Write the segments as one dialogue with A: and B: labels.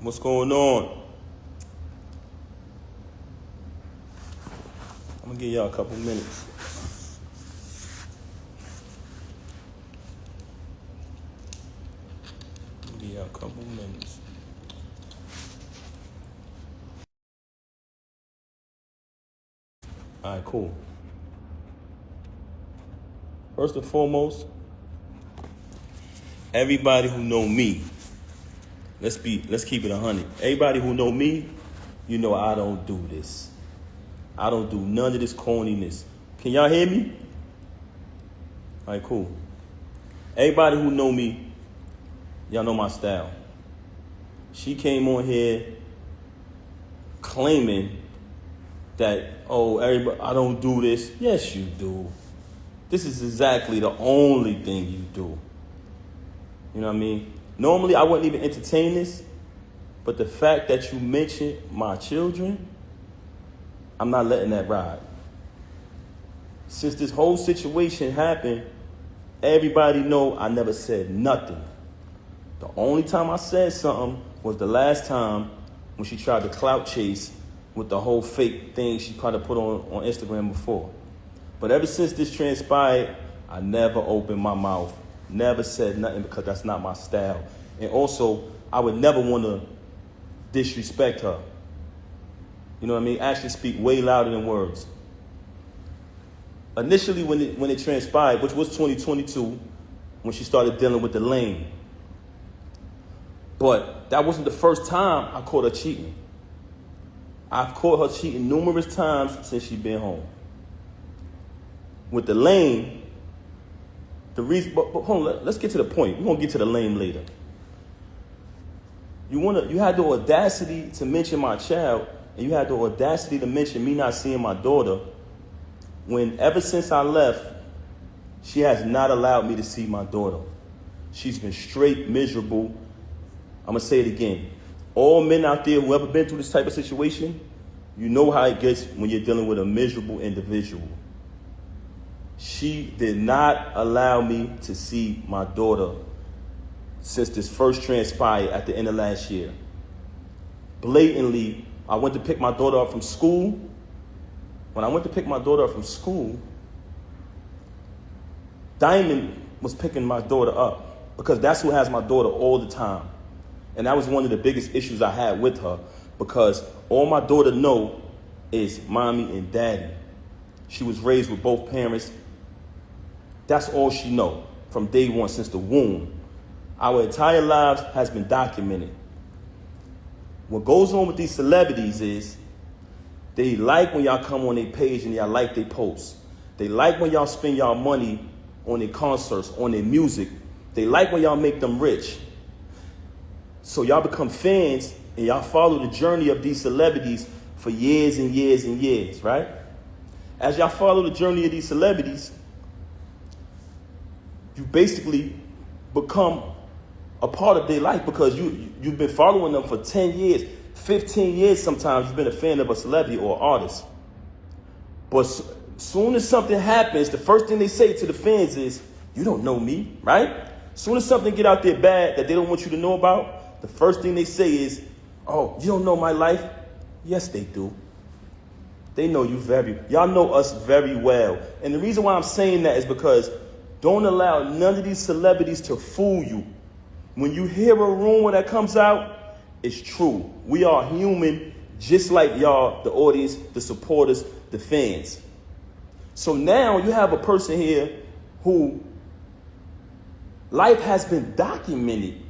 A: What's going on? I'm gonna give y'all a couple minutes. All right, cool. First and foremost, everybody who know me, let's keep it 100. Everybody who know me, you know I don't do this. I don't do none of this corniness. Can y'all hear me? All right, cool. Everybody who know me, y'all know my style. She came on here claiming that, oh, everybody, I don't do this. Yes, you do. This is exactly the only thing you do. You know what I mean? Normally, I wouldn't even entertain this, but the fact that you mentioned my children, I'm not letting that ride. Since this whole situation happened, everybody know I never said nothing. The only time I said something was the last time when she tried to clout chase with the whole fake thing she tried to put on Instagram before. But ever since this transpired, I never opened my mouth, never said nothing because that's not my style. And also, I would never want to disrespect her. You know what I mean? Actions speak way louder than words. Initially, when it transpired, which was 2022, when she started dealing with the lane. But that wasn't the first time I caught her cheating. I've caught her cheating numerous times since she's been home. With the lane, the reason, but hold on, let's get to the point. We're gonna get to the lane later. You had the audacity to mention my child, and you had the audacity to mention me not seeing my daughter, when ever since I left, she has not allowed me to see my daughter. She's been straight miserable. I'm gonna say it again. All men out there who ever been through this type of situation, you know how it gets when you're dealing with a miserable individual. She did not allow me to see my daughter since this first transpired at the end of last year. Blatantly, I went to pick my daughter up from school. When I went to pick my daughter up from school, Diamond was picking my daughter up because that's who has my daughter all the time. And that was one of the biggest issues I had with her because all my daughter know is mommy and daddy. She was raised with both parents. That's all she know from day one since the womb. Our entire lives has been documented. What goes on with these celebrities is they like when y'all come on their page and y'all like their posts. They like when y'all spend y'all money on their concerts, on their music. They like when y'all make them rich. So y'all become fans and y'all follow the journey of these celebrities for years and years and years, right? As y'all follow the journey of these celebrities, you basically become a part of their life because you've been following them for 10 years, 15 years sometimes. You've been a fan of a celebrity or artist. But soon as something happens, the first thing they say to the fans is, you don't know me, right? Soon as something get out there bad that they don't want you to know about, the first thing they say is, oh, you don't know my life? Yes, they do. They know y'all know us very well. And the reason why I'm saying that is because don't allow none of these celebrities to fool you. When you hear a rumor that comes out, it's true. We are human, just like y'all, the audience, the supporters, the fans. So now you have a person here who life has been documented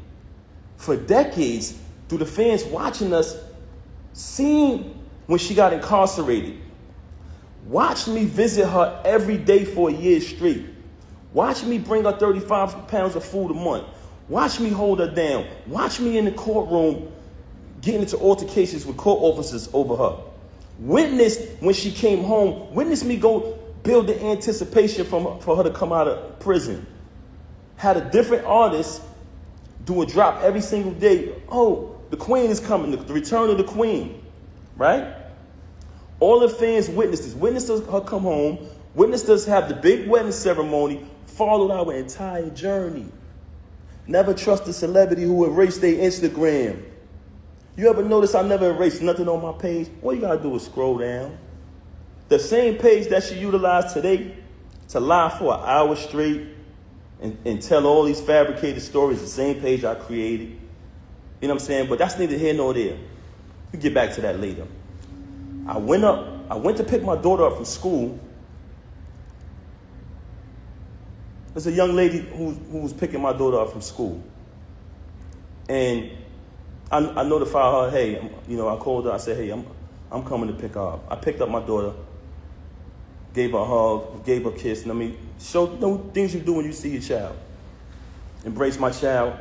A: for decades through the fans watching us, seeing when she got incarcerated. Watch me visit her every day for a year straight. Watch me bring her 35 pounds of food a month. Watch me hold her down. Watch me in the courtroom getting into altercations with court officers over her. Witness when she came home. Witness me go build the anticipation for her to come out of prison. Had a different artist do a drop every single day. Oh, the queen is coming, the return of the queen, right? All the fans witnessed this. Witnessed her come home. Witnessed us have the big wedding ceremony. Followed our entire journey. Never trust a celebrity who erased their Instagram. You ever notice I never erased nothing on my page? All you gotta do is scroll down. The same page that she utilized today to lie for an hour straight and tell all these fabricated stories, the same page I created. You know what I'm saying? But that's neither here nor there. We'll get back to that later. I went to pick my daughter up from school. There's a young lady who was picking my daughter up from school. And I notified her, hey, I called her, I said, hey, I'm coming to pick her up. I picked up my daughter, gave her a hug, gave her a kiss, and show things you do when you see your child. Embrace my child.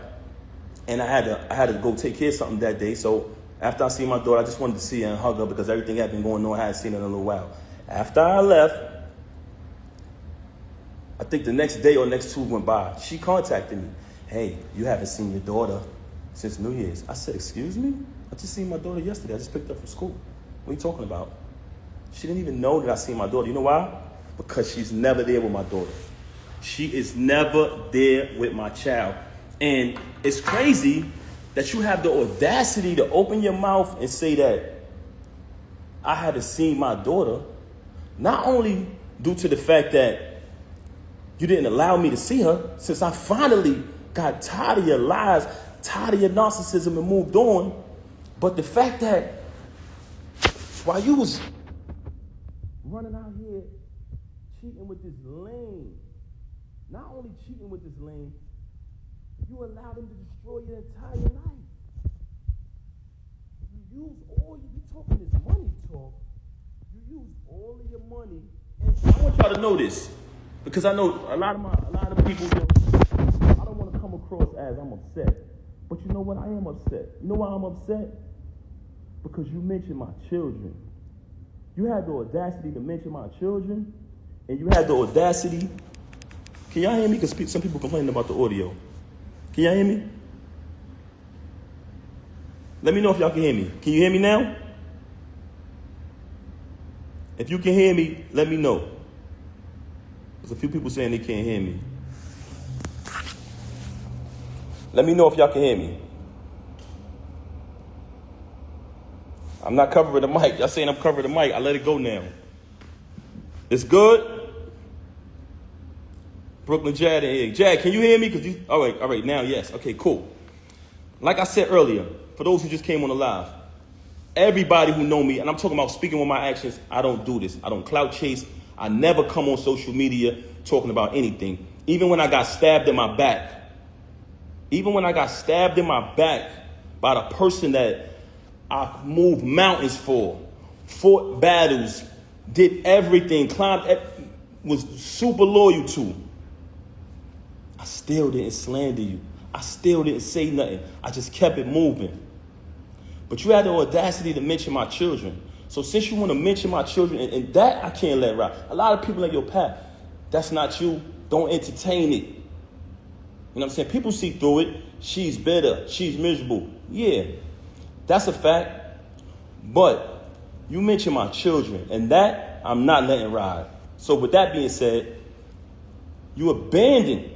A: And I had to go take care of something that day. So after I seen my daughter, I just wanted to see her and hug her because everything had been going on. I hadn't seen her in a little while. After I left, I think the next day or next two went by. She contacted me. Hey, you haven't seen your daughter since New Year's. I said, excuse me? I just seen my daughter yesterday. I just picked her from school. What are you talking about? She didn't even know that I seen my daughter. You know why? Because she's never there with my daughter. She is never there with my child. And it's crazy that you have the audacity to open your mouth and say that I haven't seen my daughter, not only due to the fact that you didn't allow me to see her, since I finally got tired of your lies, tired of your narcissism and moved on, but the fact that while you was running out here cheating with this lame, not only cheating with this lame, you allowed him to destroy your entire life. You use all you talking this money talk. You use all of your money, and I want y'all to know this, because I know a lot of people. I don't want to come across as I'm upset, but you know what? I am upset. You know why I'm upset? Because you mentioned my children. You had the audacity to mention my children, and you had the audacity. Can y'all hear me? Because some people complaining about the audio. Can y'all hear me? Let me know if y'all can hear me. Can you hear me now? If you can hear me, let me know. There's a few people saying they can't hear me. Let me know if y'all can hear me. I'm not covering the mic. Y'all saying I'm covering the mic. I let it go now. It's good? Brooklyn Jad in here. Jad, can you hear me? All right, now, yes. Okay, cool. Like I said earlier, for those who just came on the live, everybody who know me, and I'm talking about speaking with my actions, I don't do this. I don't clout chase. I never come on social media talking about anything. Even when I got stabbed in my back. Even when I got stabbed in my back by the person that I moved mountains for, fought battles, did everything, was super loyal to, I still didn't slander you. I still didn't say nothing. I just kept it moving. But you had the audacity to mention my children. So since you want to mention my children, and that I can't let ride. A lot of people in your path, that's not you. Don't entertain it. You know what I'm saying? People see through it. She's bitter. She's miserable. Yeah, that's a fact. But you mention my children, and that I'm not letting ride. So with that being said, you abandoned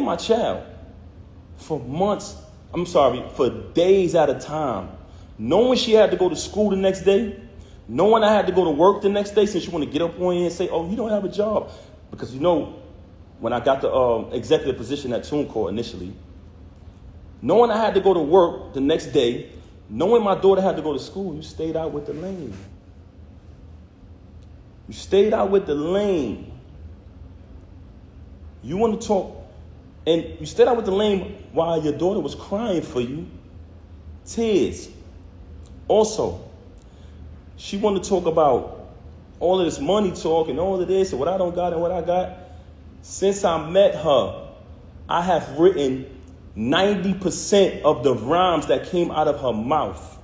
A: my child for months. For days at a time. Knowing she had to go to school the next day, knowing I had to go to work the next day, since you want to get up on here and say, oh, you don't have a job. Because when I got the executive position at TuneCore initially, knowing I had to go to work the next day, knowing my daughter had to go to school, you stayed out with the lane. You stayed out with the lane. You want to talk, and you stayed out with the lane while your daughter was crying for you. Tears. Also, she wanted to talk about all of this money talk and all of this and what I don't got and what I got. Since I met her, I have written 90% of the rhymes that came out of her mouth.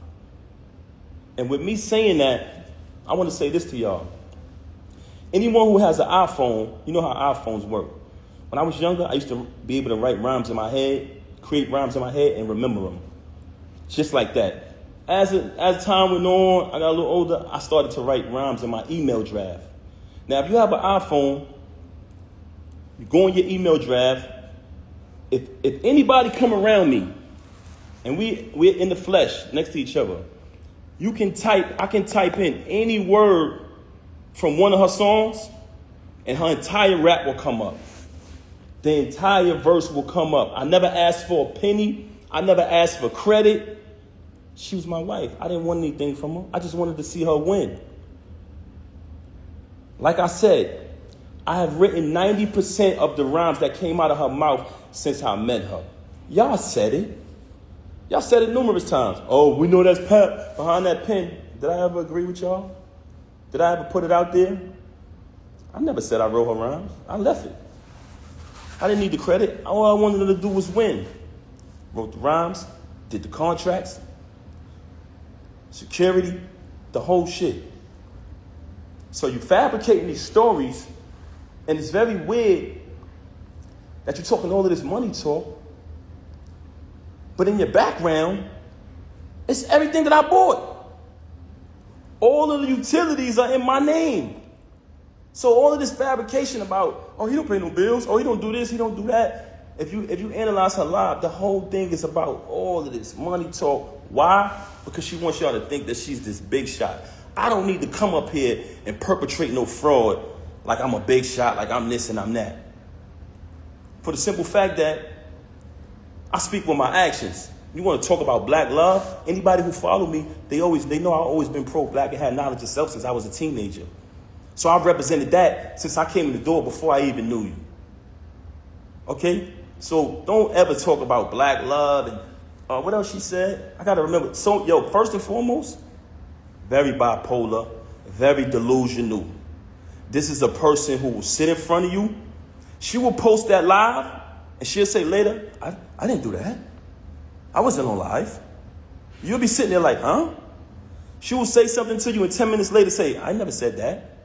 A: And with me saying that, I want to say this to y'all. Anyone who has an iPhone, you know how iPhones work. When I was younger, I used to be able to write rhymes in my head, create rhymes in my head, and remember them. Just like that. As time went on, I got a little older, I started to write rhymes in my email draft. Now, if you have an iPhone, you go in your email draft. If anybody come around me and we're in the flesh next to each other, I can type in any word from one of her songs, and her entire rap will come up. The entire verse will come up. I never asked for a penny. I never asked for credit. She was my wife. I didn't want anything from her. I just wanted to see her win. Like I said, I have written 90% of the rhymes that came out of her mouth since I met her. Y'all said it. Y'all said it numerous times. Oh, we know that's Pap behind that pen. Did I ever agree with y'all? Did I ever put it out there? I never said I wrote her rhymes. I left it. I didn't need the credit. All I wanted her to do was win. Wrote the rhymes, did the contracts, security, the whole shit. So you fabricating these stories, and it's very weird that you're talking all of this money talk, but in your background, it's everything that I bought. All of the utilities are in my name. So all of this fabrication about, oh, he don't pay no bills, oh, he don't do this, he don't do that. If you analyze her life, the whole thing is about all of this money talk. Why? Because she wants y'all to think that she's this big shot. I don't need to come up here and perpetrate no fraud like I'm a big shot, like I'm this and I'm that. For the simple fact that I speak with my actions. You want to talk about black love? Anybody who follow me, they know I've always been pro-black and had knowledge of self since I was a teenager. So I've represented that since I came in the door before I even knew you. Okay? So don't ever talk about black love and what else she said? I got to remember. So, first and foremost, very bipolar, very delusional. This is a person who will sit in front of you. She will post that live, and she'll say later, I didn't do that. I wasn't on live. You'll be sitting there like, huh? She will say something to you, and 10 minutes later say, I never said that.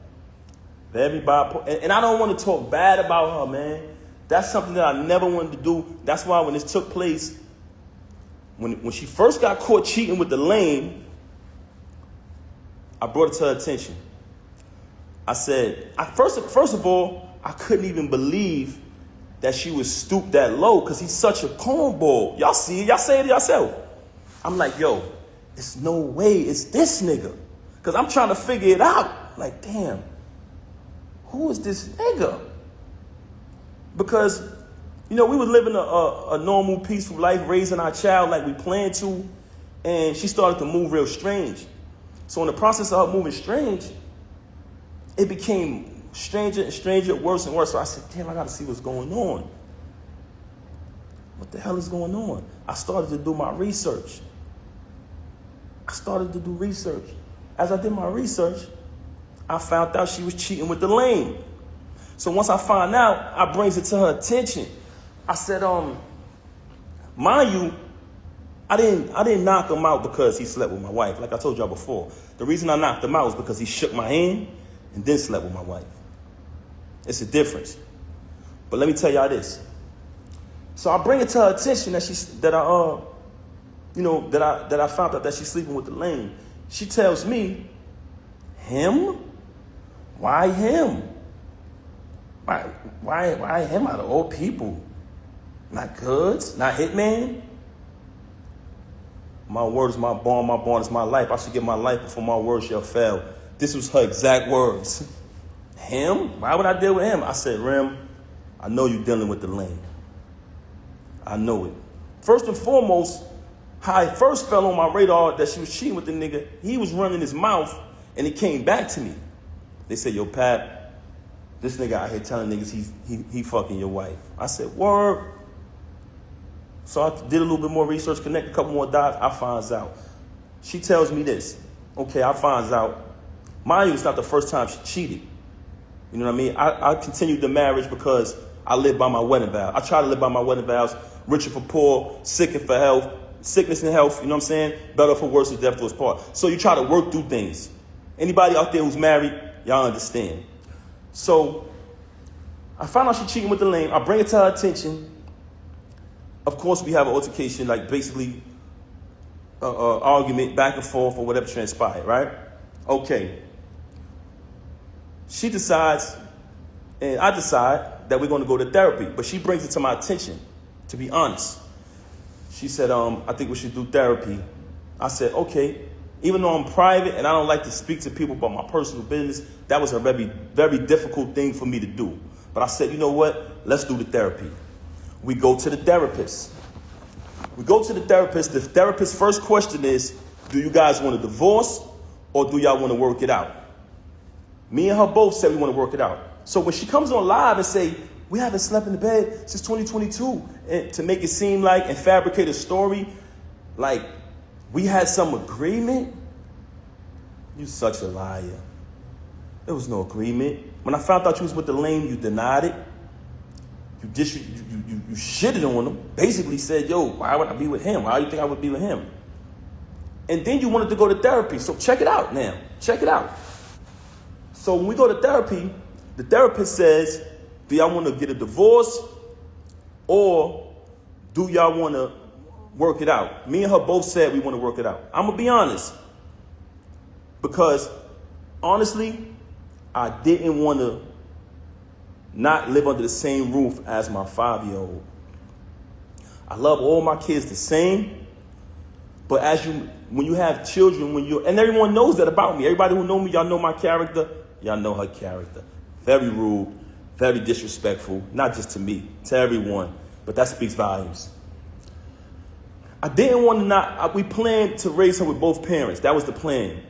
A: Very bipolar. And I don't want to talk bad about her, man. That's something that I never wanted to do. That's why when this took place, when she first got caught cheating with the lame, I brought it to her attention. I said, first of all, I couldn't even believe that she was stooped that low because he's such a cornball. Y'all see it. Y'all say it yourself. I'm like, it's no way it's this nigga. Because I'm trying to figure it out. Like, damn, who is this nigga? Because, we were living a normal, peaceful life, raising our child like we planned to, and she started to move real strange. So in the process of her moving strange, it became stranger and stranger, worse and worse. So I said, damn, I got to see what's going on. What the hell is going on? I started to do my research. As I did my research, I found out she was cheating with the lame. So once I find out, I brings it to her attention. I said, mind you, I didn't knock him out because he slept with my wife. Like I told y'all before, the reason I knocked him out was because he shook my hand and then slept with my wife. It's a difference. But let me tell y'all this. So I bring it to her attention that I found out that she's sleeping with the lame. She tells me, him? Why him? Why him out of all people? Not Goods? Not Hitman? My word is my bond is my life. I should give my life before my word shall fail. This was her exact words. Him? Why would I deal with him? I said, Rem, I know you're dealing with the lame. I know it. First and foremost, how it first fell on my radar that she was cheating with the nigga, he was running his mouth, and it came back to me. They said, yo, Pat, this nigga out here telling niggas he fucking your wife. I said, word. So I did a little bit more research, connect a couple more dots. I finds out. She tells me this. Okay, I finds out. Mind you, it's not the first time she cheated. You know what I mean? I continued the marriage because I live by my wedding vow. I try to live by my wedding vows. Richer for poor, sicker for health, sickness and health, you know what I'm saying? Better for worse, or death do us part. So you try to work through things. Anybody out there who's married, y'all understand. So I found out she cheating with the lame. I bring it to her attention. Of course, we have an altercation, like basically argument back and forth or whatever transpired, right? Okay. She decides, and I decide that we're going to go to therapy, but she brings it to my attention, to be honest. She said, I think we should do therapy. I said, okay. Even though I'm private and I don't like to speak to people about my personal business, that was a very, very difficult thing for me to do. But I said, you know what? Let's do the therapy. We go to the therapist. We go to the therapist. The therapist's first question is, do you guys want a divorce or do y'all want to work it out? Me and her both said we want to work it out. So when she comes on live and say, we haven't slept in the bed since 2022, and to make it seem like and fabricate a story like we had some agreement, you such a liar. There was no agreement. When I found out you was with the lame, you denied it. You shitted on him. Basically said, yo, why would I be with him? Why do you think I would be with him? And then you wanted to go to therapy. So check it out now. Check it out. So when we go to therapy, the therapist says, do y'all want to get a divorce or do y'all want to work it out? Me and her both said we want to work it out. I'm going to be honest. Because honestly, I didn't want to not live under the same roof as my 5-year-old. I love all my kids the same. But when you have children, and everyone knows that about me. Everybody who know me, y'all know my character. Y'all know her character. Very rude, very disrespectful, not just to me, to everyone. But that speaks volumes. I didn't want to we planned to raise her with both parents. That was the plan.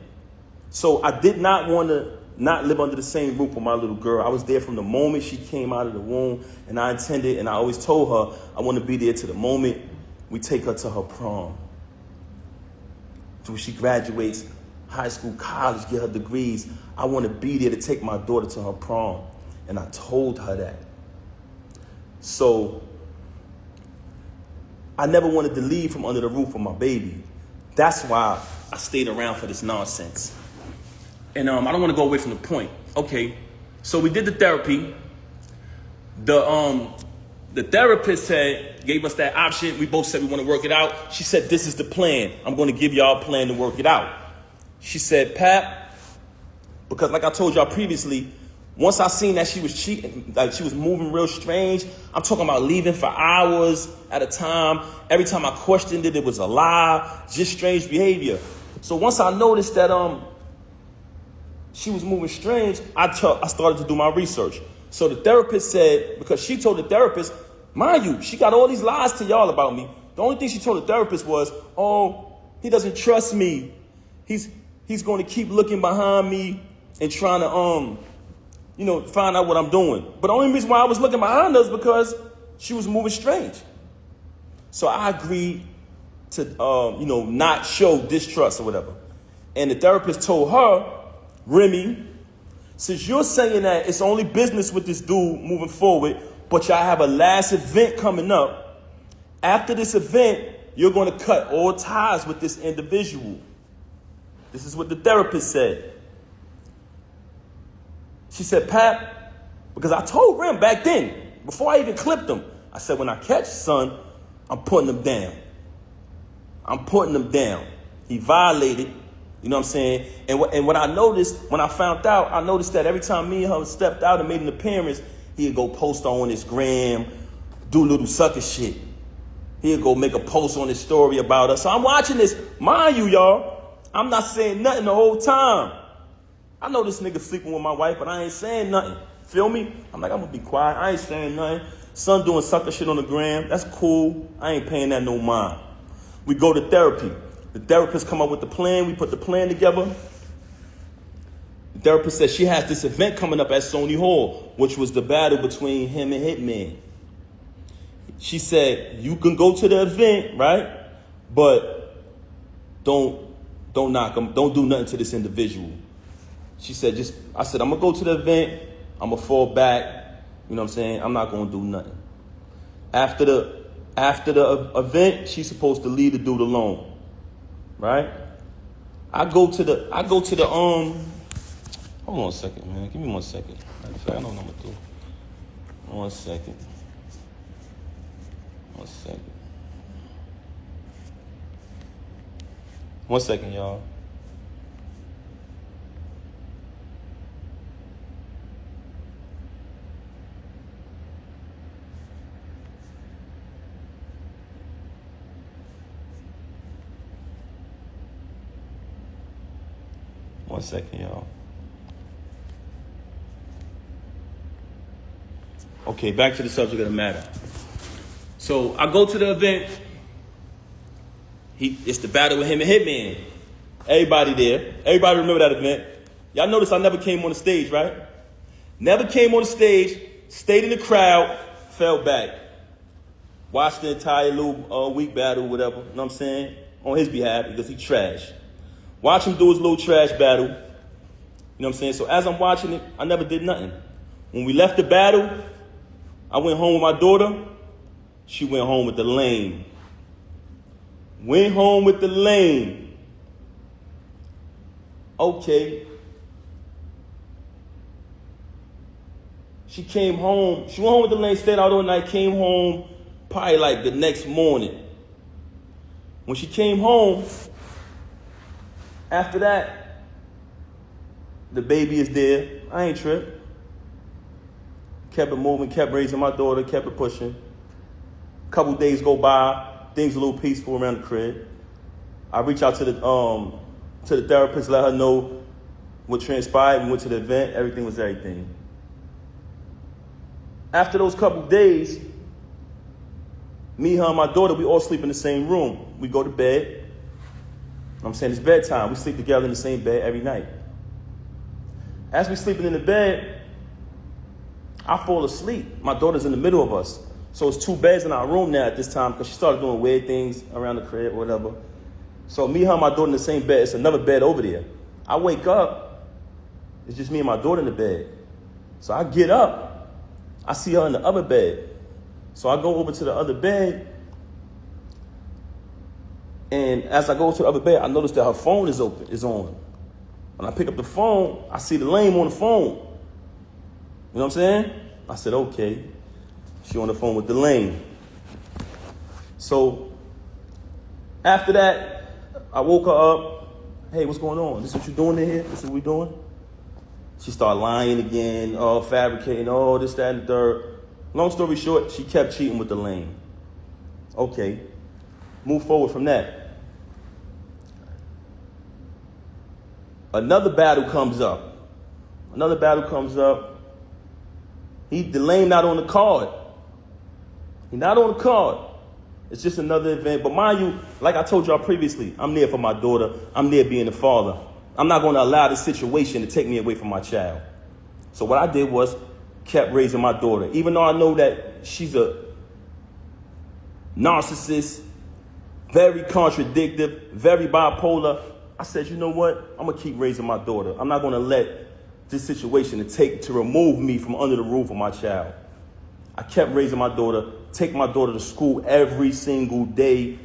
A: So I did not want to not live under the same roof with my little girl. I was there from the moment she came out of the womb, and I intended, and I always told her, I want to be there to the moment we take her to her prom. So when she graduates high school, college, get her degrees, I want to be there to take my daughter to her prom. And I told her that. So I never wanted to leave from under the roof of my baby. That's why I stayed around for this nonsense. And I don't want to go away from the point. Okay, so we did the therapy. The therapist gave us that option. We both said we want to work it out. She said, this is the plan. I'm going to give y'all a plan to work it out. She said, Pap, because like I told y'all previously, once I seen that she was cheating, like she was moving real strange, I'm talking about leaving for hours at a time. Every time I questioned it, it was a lie, just strange behavior. So once I noticed that she was moving strange, I started to do my research. So the therapist said, because she told the therapist, mind you, she got all these lies to y'all about me. The only thing she told the therapist was, oh, he doesn't trust me. He's going to keep looking behind me and trying to, find out what I'm doing. But the only reason why I was looking behind her is because she was moving strange. So I agreed to, not show distrust or whatever. And the therapist told her, Remy, since you're saying that it's only business with this dude moving forward, but y'all have a last event coming up, after this event, you're going to cut all ties with this individual. This is what the therapist said. She said, Pap, because I told Rem back then, before I even clipped him, I said, when I catch son, I'm putting him down. I'm putting him down. He violated, you know what I'm saying? And what I noticed, when I found out, I noticed that every time me and her stepped out and made an appearance, he'd go post on his gram, do little sucker shit. He'd go make a post on his story about us. So I'm watching this. Mind you, y'all, I'm not saying nothing the whole time. I know this nigga sleeping with my wife, but I ain't saying nothing. Feel me? I'm like, I'm going to be quiet. I ain't saying nothing. Son doing sucker shit on the gram. That's cool. I ain't paying that no mind. We go to therapy. The therapist come up with the plan. We put the plan together. The therapist said she has this event coming up at Sony Hall, which was the battle between him and Hitman. She said, you can go to the event, right? But don't knock him. Don't do nothing to this individual. She said, I said, I'm going to go to the event. I'm going to fall back. You know what I'm saying? I'm not going to do nothing. After the event, she's supposed to leave the dude alone. Right? I go to the hold on a second, man. Give me 1 second. I don't know what I'm going to do. 1 second. 1 second. 1 second, y'all. 1 second, y'all. Okay, back to the subject of the matter. So I go to the event. It's the battle with him and Hitman. Everybody there. Everybody remember that event. Y'all notice I never came on the stage, right? Never came on the stage, stayed in the crowd, fell back. Watched the entire little week battle, whatever, you know what I'm saying? On his behalf, because he trash. Watch him do his little trash battle. You know what I'm saying? So as I'm watching it, I never did nothing. When we left the battle, I went home with my daughter. She went home with the lame. Went home with the lame. Okay. She came home. She went home with the lane, stayed out all night, came home probably like the next morning. When she came home, after that, the baby is there. I ain't tripped. Kept it moving, kept raising my daughter, kept it pushing. A couple days go by, things a little peaceful around the crib. I reach out to the therapist, let her know what transpired. We went to the event, everything was everything. After those couple days, me, her, and my daughter, we all sleep in the same room. We go to bed. You know what I'm saying? It's bedtime. We sleep together in the same bed every night. As we sleeping in the bed, I fall asleep. My daughter's in the middle of us. So it's 2 beds in our room now at this time because she started doing weird things around the crib or whatever. So me, her, and my daughter in the same bed. It's another bed over there. I wake up. It's just me and my daughter in the bed. So I get up. I see her in the other bed. So I go over to the other bed. And as I go to the other bed, I notice that her phone is on. When I pick up the phone, I see the lame on the phone. You know what I'm saying? I said, okay. She on the phone with the lame. So after that, I woke her up. Hey, what's going on? This what you doing in here? This is what we doing? She started lying again, fabricating, this, that, and the third. Long story short, she kept cheating with the lame. Okay, move forward from that. Another battle comes up. The lame not on the card. He not on the card. It's just another event. But mind you, like I told y'all previously, I'm there for my daughter. I'm there being a father. I'm not going to allow this situation to take me away from my child. So what I did was kept raising my daughter. Even though I know that she's a narcissist, very contradictive, very bipolar, I said, you know what? I'm going to keep raising my daughter. I'm not going to let this situation to remove me from under the roof of my child. I kept raising my daughter, take my daughter to school every single day,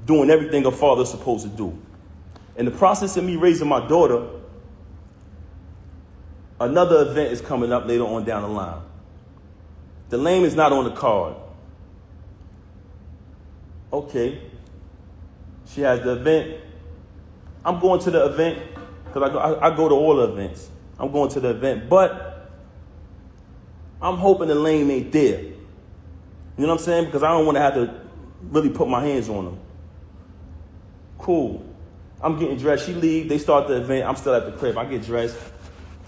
A: doing everything a father's supposed to do. In the process of me raising my daughter, another event is coming up later on down the line. The lame is not on the card. Okay. She has the event. I'm going to the event because I go to all the events. I'm going to the event, but I'm hoping the lame ain't there. You know what I'm saying? Because I don't want to have to really put my hands on them. Cool. I'm getting dressed. She leave. They start the event. I'm still at the crib. I get dressed.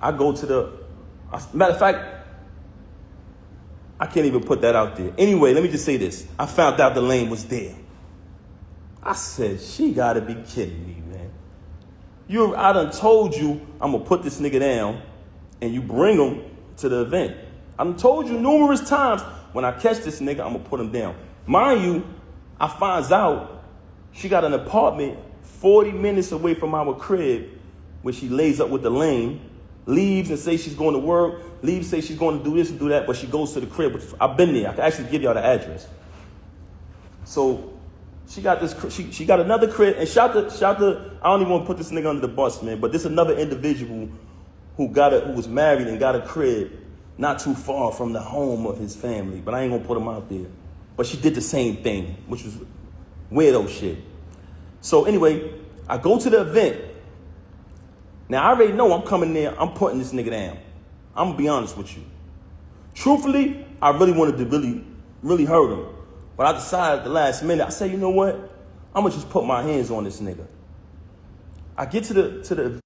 A: I go to matter of fact, I can't even put that out there. Anyway, let me just say this. I found out the lane was there. I said, she got to be kidding me, man. I done told you I'm going to put this nigga down and you bring him to the event. I done told you numerous times when I catch this nigga, I'm going to put him down. Mind you, I finds out she got an apartment 40 minutes away from our crib where she lays up with the lame, leaves and says she's going to work, leaves, say she's going to do this and do that, but she goes to the crib. Which I've been there. I can actually give y'all the address. So she got this. She got another crib, and shout the. I don't even want to put this nigga under the bus, man. But this another individual who was married and got a crib not too far from the home of his family. But I ain't gonna put him out there. But she did the same thing, which was weirdo shit. So anyway, I go to the event. Now, I already know I'm coming there. I'm putting this nigga down. I'm going to be honest with you. Truthfully, I really wanted to really hurt him. But I decided at the last minute, I said, you know what? I'm going to just put my hands on this nigga. I get to the